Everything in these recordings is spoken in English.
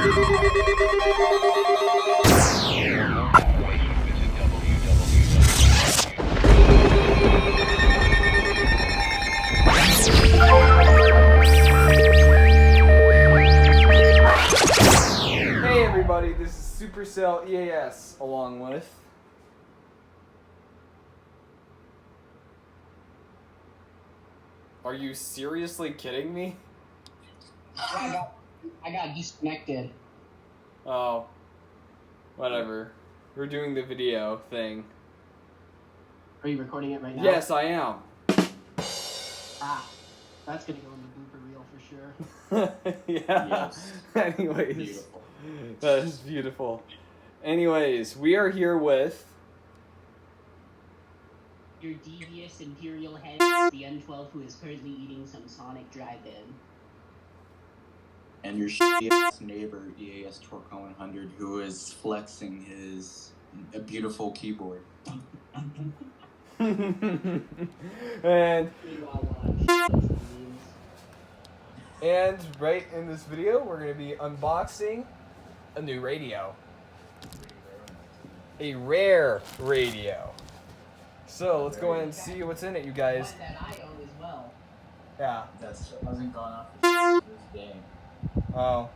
Hey everybody, this is Supercell EAS along with... Are you seriously kidding me? I got disconnected. Oh, whatever. We're doing the video thing. Are you recording it right now? Yes, I am. Ah, that's gonna go in the blooper reel for sure. Yeah. Yes. Anyways, Beautiful. that is beautiful. Anyways, we are here with... Your devious imperial head, the N12 who is currently eating some Sonic Drive-In. And your shitty neighbor, EAS Torque 100, who is flexing his beautiful keyboard. and right in this video, we're going to be unboxing a new radio. A rare radio. So let's go ahead and see what's in it, you guys. One that I own as well. Yeah. That hasn't gone off this game. Oh.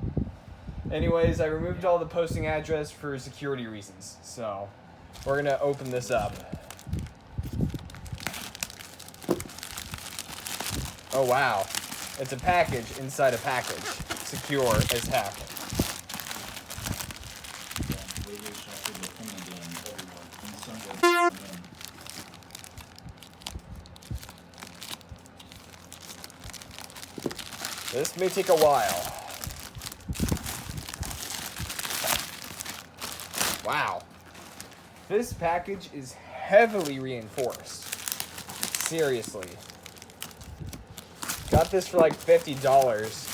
Anyways, I removed all the posting address for security reasons. So we're going to open this up. Oh wow. It's a package inside a package. Secure as heck. This may take a while. Wow. This package is heavily reinforced. Seriously. Got this for like $50.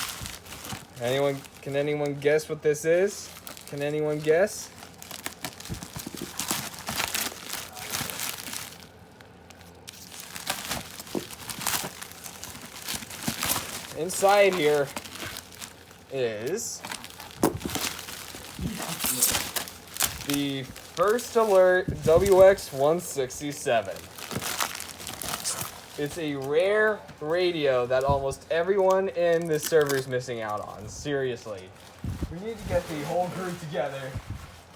Can anyone guess what this is? Can anyone guess? Inside here is the First Alert WX-167. It's a rare radio that almost everyone in this server is missing out on. Seriously. We need to get the whole group together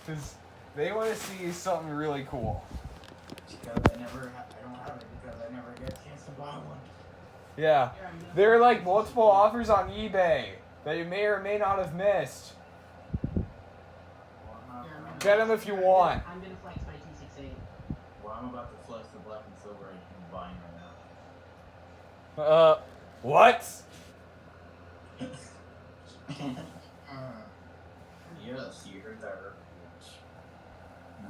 because they want to see something really cool. Because I don't have it because I never get a chance to buy one. Yeah. There are like multiple offers on eBay that you may or may not have missed. Get them if you want. I'm gonna flex my 268. Well, I'm about to flex the black and silver I'm buying right now. What? Yes, you heard that.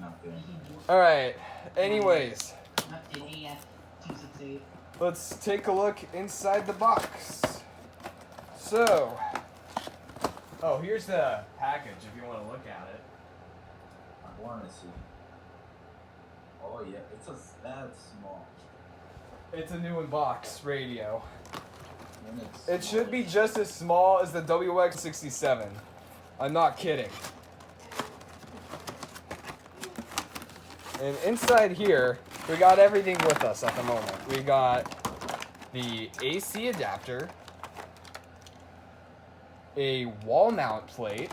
Nothing. Alright, anyways, Not the AF268. let's take a look inside the box. So, oh, here's the package if you want to look at it. I want to see. Oh yeah, it's that small. It's a new in-box radio. And it's It should be just as small as the WX-167. I'm not kidding. And inside here, we got everything with us at the moment. We got the AC adapter, a wall mount plate,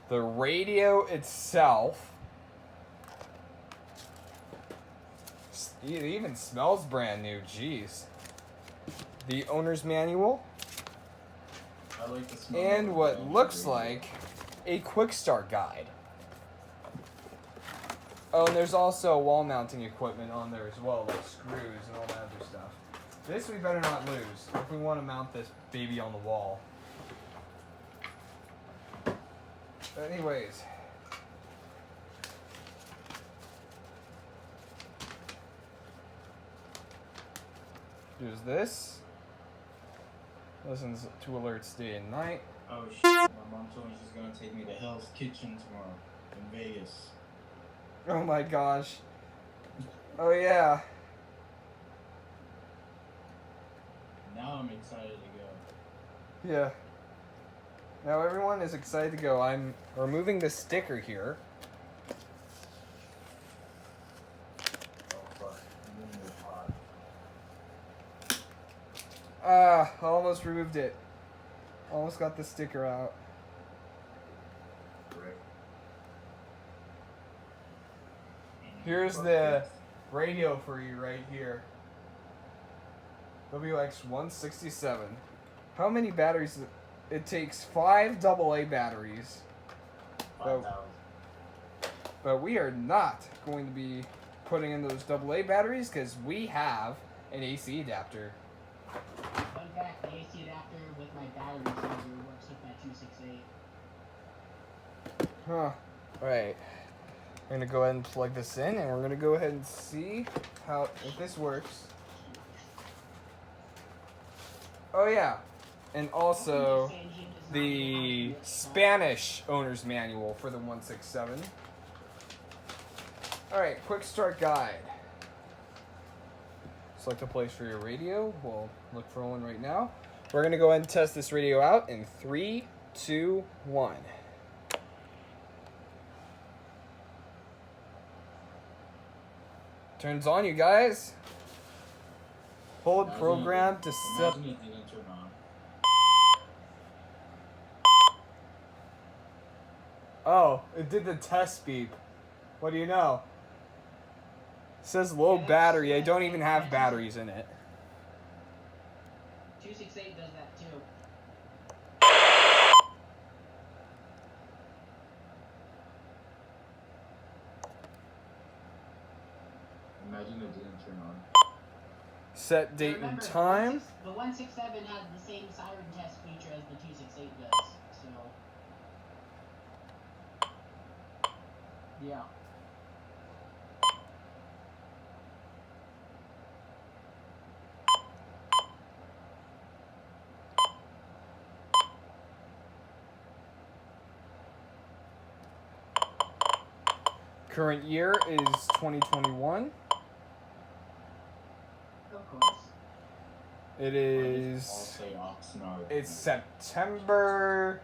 the radio itself. It even smells brand new, jeez. The owner's manual, I like the smell and of what the looks radio. like a quick start guide. Oh, and there's also wall mounting equipment on there as well, like screws and all that other stuff. This we better not lose if we want to mount this baby on the wall. Anyways. Here's this. Listens to alerts day and night. Oh shit, my mom told me she's gonna take me to Hell's Kitchen tomorrow in Vegas. Oh my gosh. Oh yeah. Now I'm excited to go. Yeah. Now everyone is excited to go. I'm removing the sticker here. I almost removed it. Almost got the sticker out. Here's the radio for you right here. WX-167. How many batteries? It takes 5 AA batteries. 5,000. But we are not going to be putting in those AA batteries because we have an AC adapter. Fun fact, the AC adapter with my battery charger works with my 268. Huh. Alright. We're going to go ahead and plug this in and we're going to go ahead and see if this works. Oh yeah. And also the Spanish owner's manual for the 167. Alright, quick start guide. Select a place for your radio. We'll look for one right now. We're going to go ahead and test this radio out in 3, 2, 1. Turns on, you guys. Hold program to set. Imagine it didn't turn on. Oh, it did the test beep. What do you know? It says low battery. I don't even have batteries in it. 268 does that too. Imagine it didn't turn on. Set date and time. The 167 has the same siren test feature as the 268 does, so yeah. Current year is 2021. Of course. It I'll is. say Oxnard. It's September.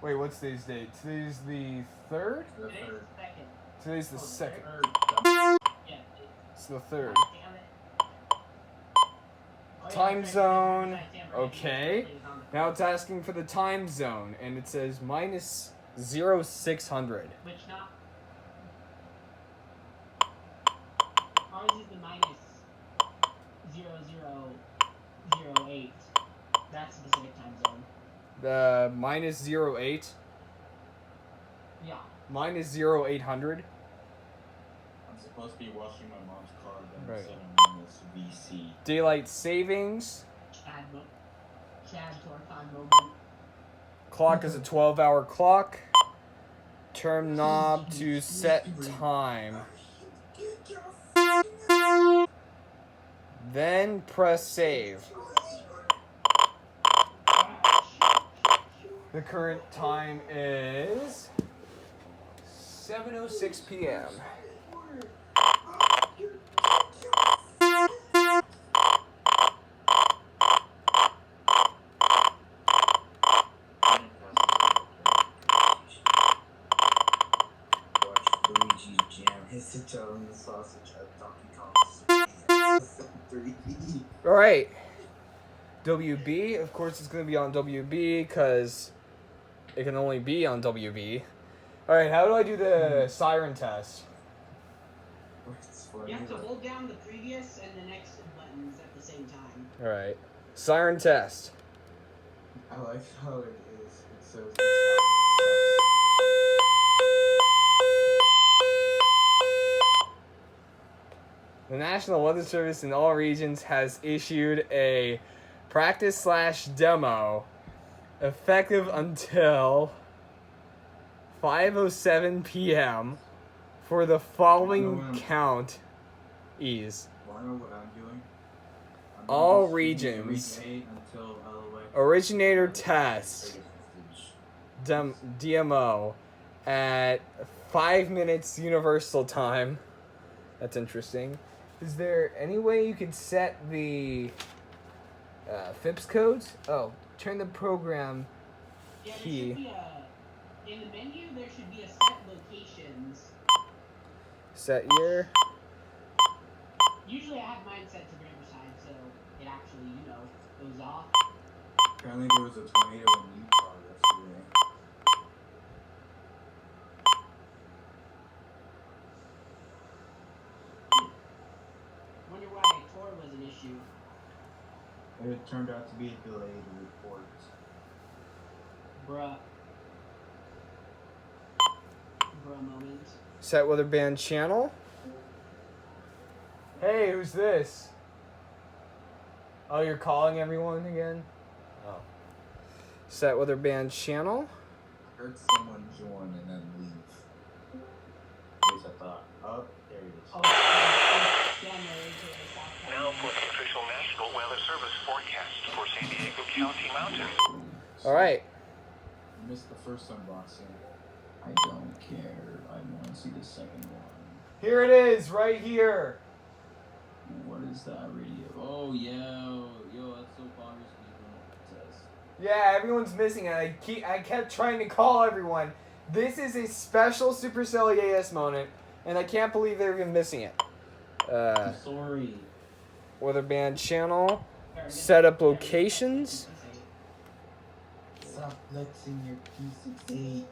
Wait, what's today's date? Today's the 3rd? The Today's third. the second. Today's the 2nd. Third. Yeah. It's the 3rd. Damn it. Oh, Time yeah, zone. right, right, Okay. right, Now it's asking for the time zone, and it says minus 0600. Which not. Ours is the minus 0008. That's the Pacific time zone. The minus 08, Yeah. minus 0800. I'm supposed to be washing my mom's car, but Right. instead I'm in this VC. Daylight savings. Chad Torcon moment. Clock is a 12-hour clock. Turn knob to set time. Then press save. The current time is 7:06 p.m. Luigi's Jam, his Italian sausage at Donkey Kong's 3. All right. WB, of course, it's going to be on WB because it can only be on WB. All right, how do I do the siren test? You have to hold down the previous and the next buttons at the same time. All right. Siren test. I like how it is. It says The National Weather Service in all regions has issued a practice/demo effective until 5:07 p.m. for the following count is wanna know what I'm doing? I'm all doing regions. Region 8 until LOX. Originator test DMO at 5 minutes universal time. That's interesting. Is there any way you could set the FIPS codes? Oh, Turn the program Yeah, there key. should be in the menu, there should be a set locations. Set year. Usually I have mine set to Riverside, so it actually, goes off. Apparently there was a tornado in Utah yesterday. Wonder why Tor was an issue. It turned out to be a delayed report. Bruh. Bruh moment. Set weather band channel. Hey, who's this? Oh, you're calling everyone again? Oh. Set weather band channel. I heard someone join and then leave. At least I thought. Oh, there it is. Now for the official National Weather Service forecast for San Diego County Mountains. Alright. You missed the first unboxing. I don't care. I want to see the second one. Here it is, right here. What is that radio? Oh, yeah. Yo, that's so bogus when you don't test. Yeah, everyone's missing it. I kept trying to call everyone. This is a special Supercell EAS moment, and I can't believe they're even missing it. I'm sorry. Weather band channel. Set up locations. Stop flexing your P68.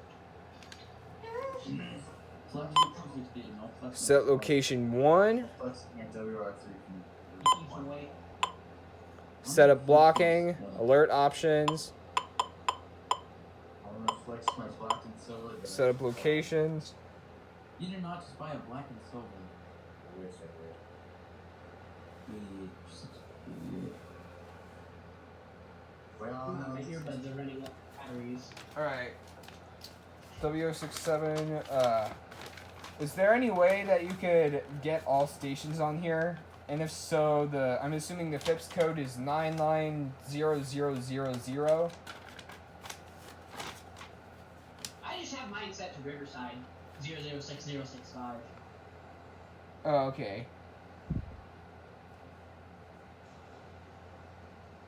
Flex your P68. No flex. Set location 1. Flexing your WX-3. Set up blocking. Alert options. I want to flex my black and silver. Set up locations. You did not just buy a black and silver. I wish I would. Idiot. Well, My earbuds are running low batteries. Alright. WX-167. Is there any way that you could get all stations on here? And if so, I'm assuming the FIPS code is 990000. I just have mine set to Riverside 006065. Oh, okay.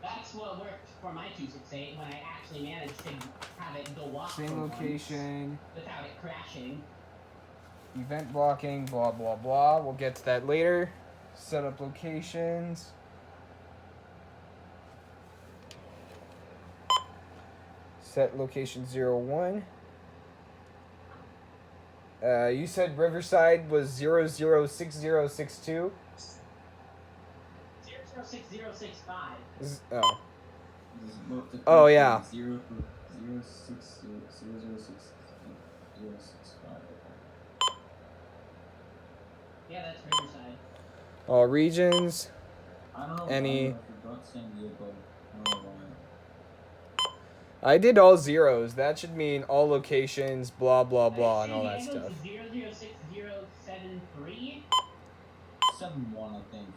That's what worked for my 268 when I actually managed to have it go off Same for once location. without it crashing. Event blocking, blah, blah, blah. We'll get to that later. Set up locations. Set location 01. You said Riverside was 006062? 006065. Oh. Oh, yeah. 0 6 065. Yeah, that's Riverside. All regions. I don't know. Any- I forgot San Diego. I don't know why. I did all zeros. That should mean all locations, blah, blah, blah, and all that San stuff. Diego's 006073. 7-1, I think.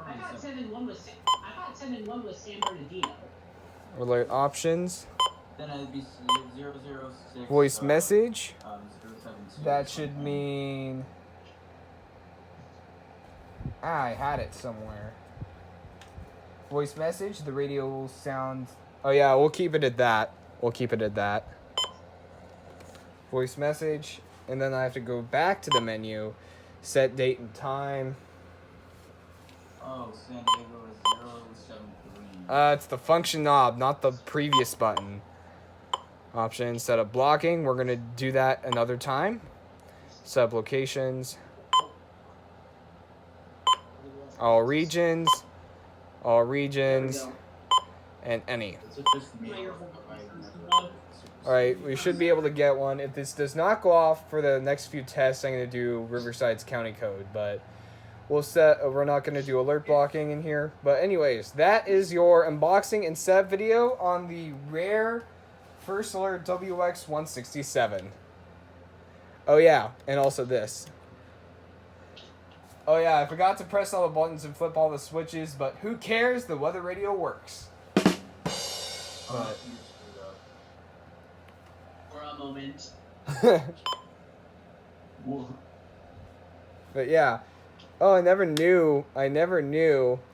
I thought 7-1 was San Bernardino. Alert options. Then it'd be 006. Voice message. 072. That should mean... I had it somewhere. Voice message. The radio will sound... Oh yeah, we'll keep it at that. Voice message. And then I have to go back to the menu. Set date and time. Oh, San Diego is 073. It's the function knob, not the previous button. Option, set up blocking. We're going to do that another time. Set up locations. All regions. And any. Alright, we should be able to get one. If this does not go off for the next few tests, I'm going to do Riverside's county code. But we're not going to do alert blocking in here. But anyways, that is your unboxing and setup video on the rare First Alert WX-167. Oh yeah, and also this. Oh yeah, I forgot to press all the buttons and flip all the switches, but who cares? The weather radio works. But For a moment. But yeah. Oh, I never knew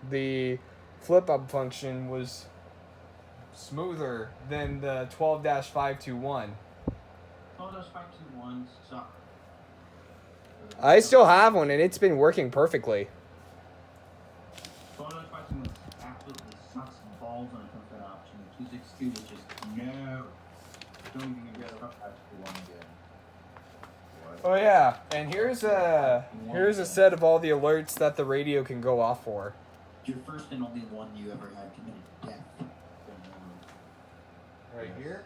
the flip up function was smoother than the 12-521. 12-521 suck. I still have one, and it's been working perfectly. 12-521 absolutely sucks balls when it comes to that option. The 262 is just no. Don't even get a 521 again. Oh yeah, and here's a set of all the alerts that the radio can go off for. Your first and only one you ever had committed death. Right here.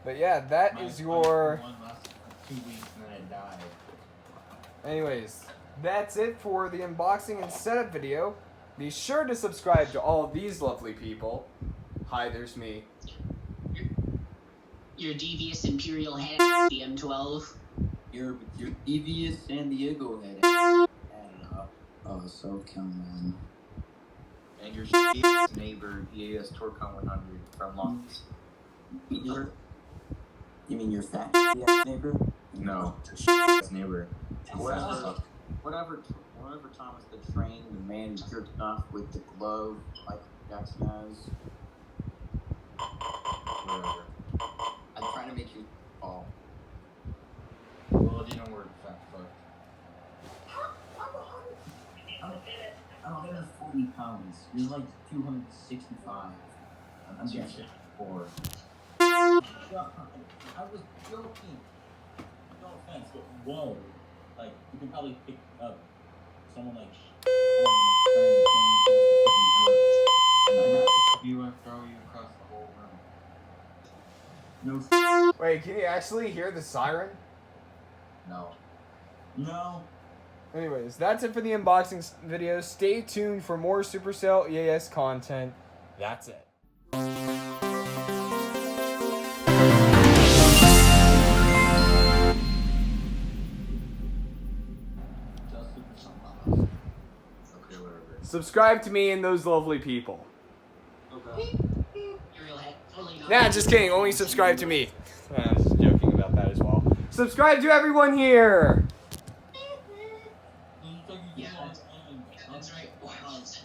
But yeah, that is your. One lasted for 2 weeks and then it died. Anyways, that's it for the unboxing and setup video. Be sure to subscribe to all of these lovely people. Hi, there's me. Your devious imperial head, the M12. Your devious San Diego head. And oh, SoCal man. And your shitty neighbor, EAS Torcon 100 from Long. You mean your fat neighbor? No, your neighbor. Whatever Thomas the Train, the man who jerked off with the glove like Jackson has. Whatever. I'm trying to make you fall. Well, you know where fat fuck. I'm 140 pounds. You're like 265. I'm just 4. I was joking. No offense, but whoa. Like, you can probably pick up someone like you and throw you across the whole room. No. Wait, can you actually hear the siren? No. No. Anyways, that's it for the unboxing video. Stay tuned for more Supercell EAS content. That's it. Okay, whatever. Subscribe to me and those lovely people. Okay. Imperial head, totally not. Nah, just kidding. Only subscribe to me. I was joking about that as well. Subscribe to everyone here. Yeah, that's right. Wow, that's a